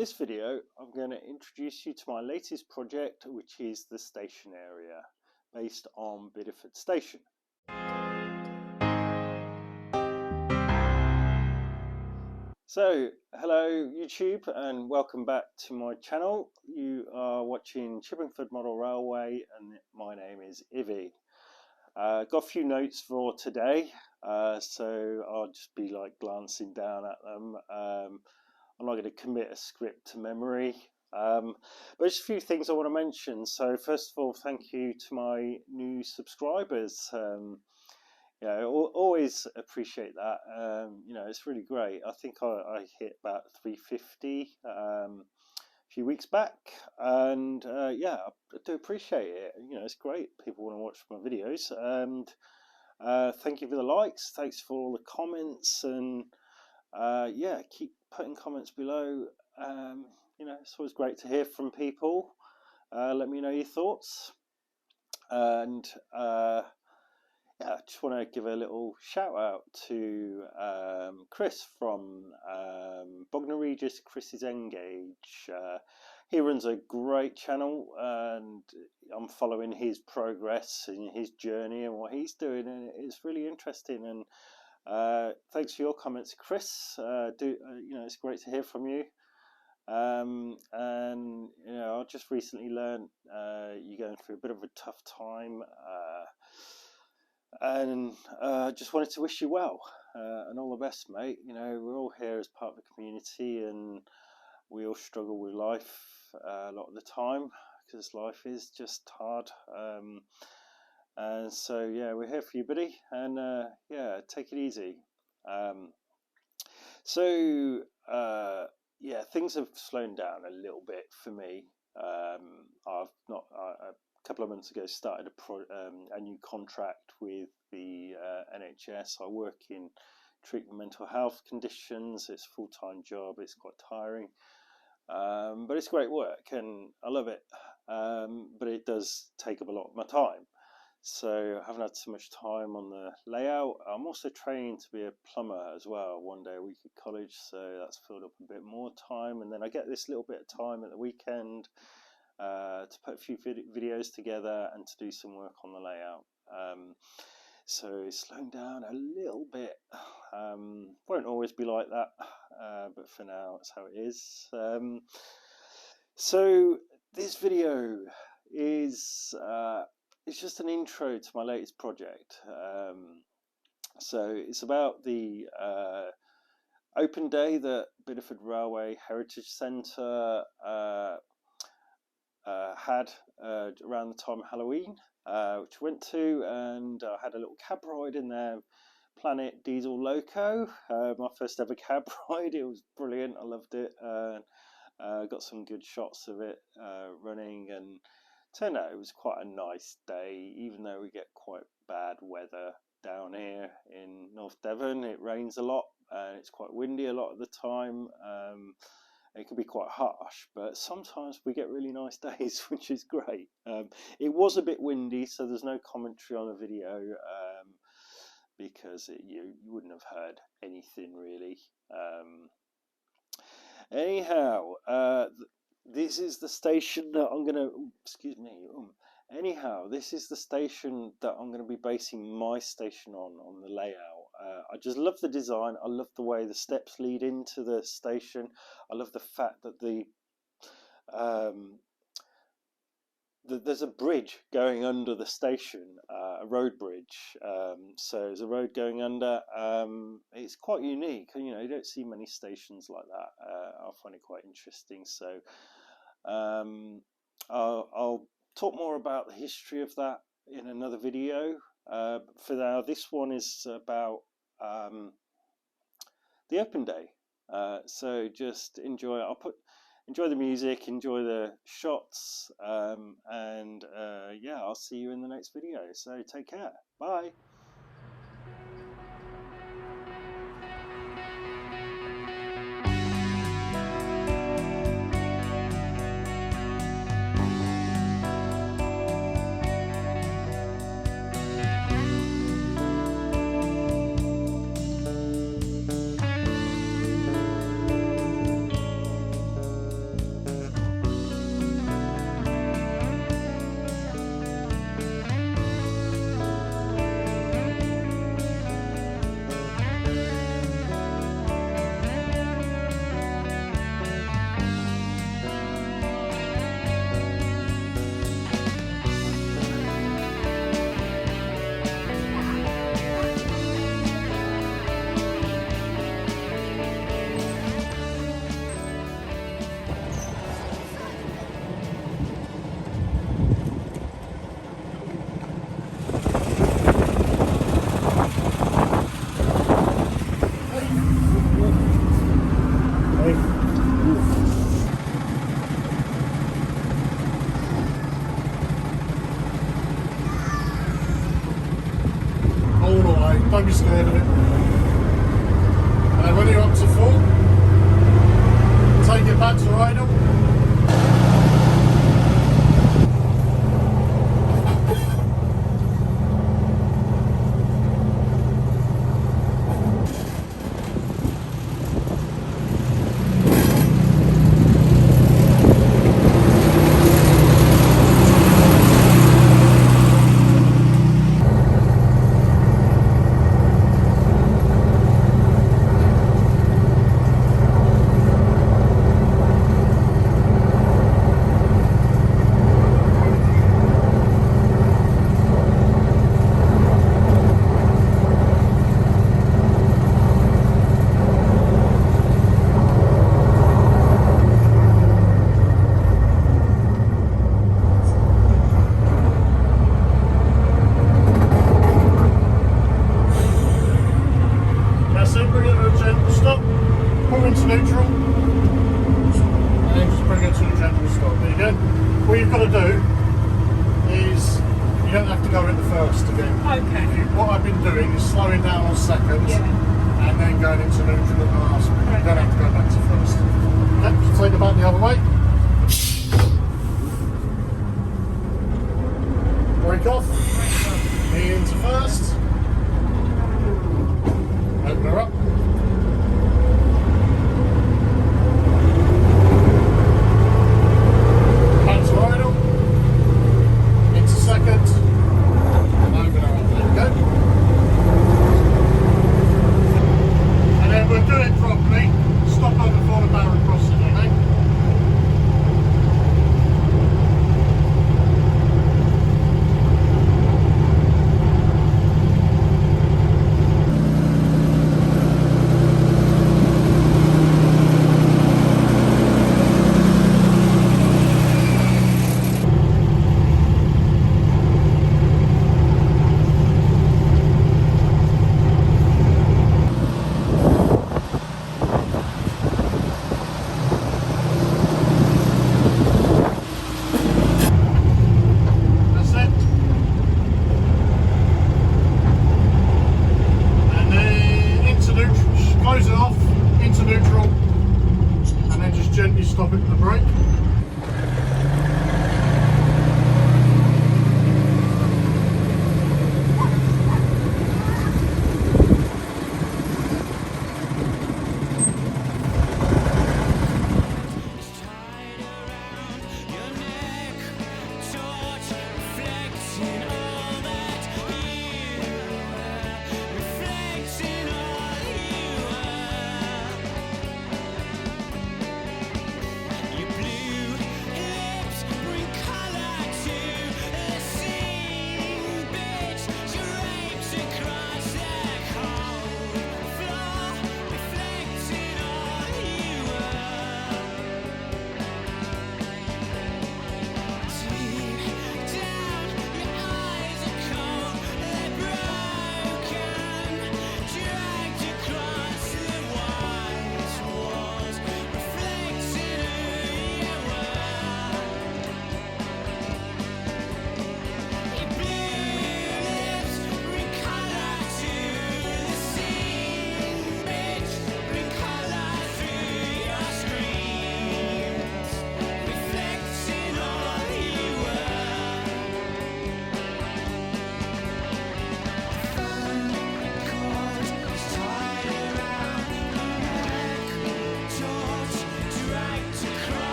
this video, I'm going to introduce you to my latest project, which is the station area, based on Biddeford Station. So, hello YouTube and welcome back to my channel. You are watching Chippingford Model Railway and my name is Ivy. Got a few notes for today, so I'll just be like glancing down at them. I'm not going to commit a script to memory, but just a few things I want to mention. So first of all, thank you to my new subscribers. Always appreciate that. It's really great. I think I hit about 350 a few weeks back, and yeah, I do appreciate it. It's great. People want to watch my videos, and thank you for the likes. Thanks for all the comments, and yeah, keep putting comments below. It's always great to hear from people. Let me know your thoughts, and yeah, I just want to give a little shout out to Chris from Bognor Regis, Chris's Engage. He runs a great channel and I'm following his progress and his journey and what he's doing, and it's really interesting. And thanks for your comments, Chris. It's great to hear from you. I just recently learned you're going through a bit of a tough time. And just wanted to wish you well and all the best, mate. We're all here as part of the community, and we all struggle with life a lot of the time because life is just hard. And so yeah, we're here for you, buddy. And yeah, take it easy. Yeah, things have slowed down a little bit for me. I've not. A couple of months ago started a new contract with the NHS. I work in treatment mental health conditions. It's a full-time job. It's quite tiring, but it's great work and I love it, but it does take up a lot of my time, so I haven't had so much time on the layout. I'm also training to be a plumber as well, one day a week at college, so that's filled up a bit more time, and then I get this little bit of time at the weekend to put a few videos together and to do some work on the layout. So it's slowing down a little bit. Won't always be like that, but for now it's how it is. So this video is it's just an intro to my latest project. So it's about the open day that Bideford Railway Heritage Centre had around the time of Halloween, which I went to, and I had a little cab ride in their Planet Diesel Loco, my first ever cab ride. It was brilliant. I loved it. Got some good shots of it running, and turned out it was quite a nice day, even though we get quite bad weather down here in North Devon. It rains a lot and it's quite windy a lot of the time. It can be quite harsh, but sometimes we get really nice days, which is great. It was a bit windy, so there's no commentary on the video, because you wouldn't have heard anything really. Anyhow, this is the station that I'm gonna, excuse me, anyhow, this is the station that I'm going to be basing my station on the layout. I just love the design. I love the way the steps lead into the station. I love the fact that there's a bridge going under the station, a road bridge. So there's a road going under. It's quite unique. You don't see many stations like that. I find it quite interesting. So I'll talk more about the history of that in another video. For now, this one is about the open day. So just enjoy it. Enjoy the music, enjoy the shots, and yeah, I'll see you in the next video. So take care. Bye. be scared of it. And then when you're up to full, take it back to idle. Neutral, and then just bring it to a gentle stop. There you go. What you've got to do is you don't have to go into first again. Okay. What I've been doing is slowing down on seconds and then going into neutral at the last. You don't have to go back to first. Okay, just take it back the other way. Brake off. Knee into first. Open her up. Close it off into neutral and then just gently stop it with the brake.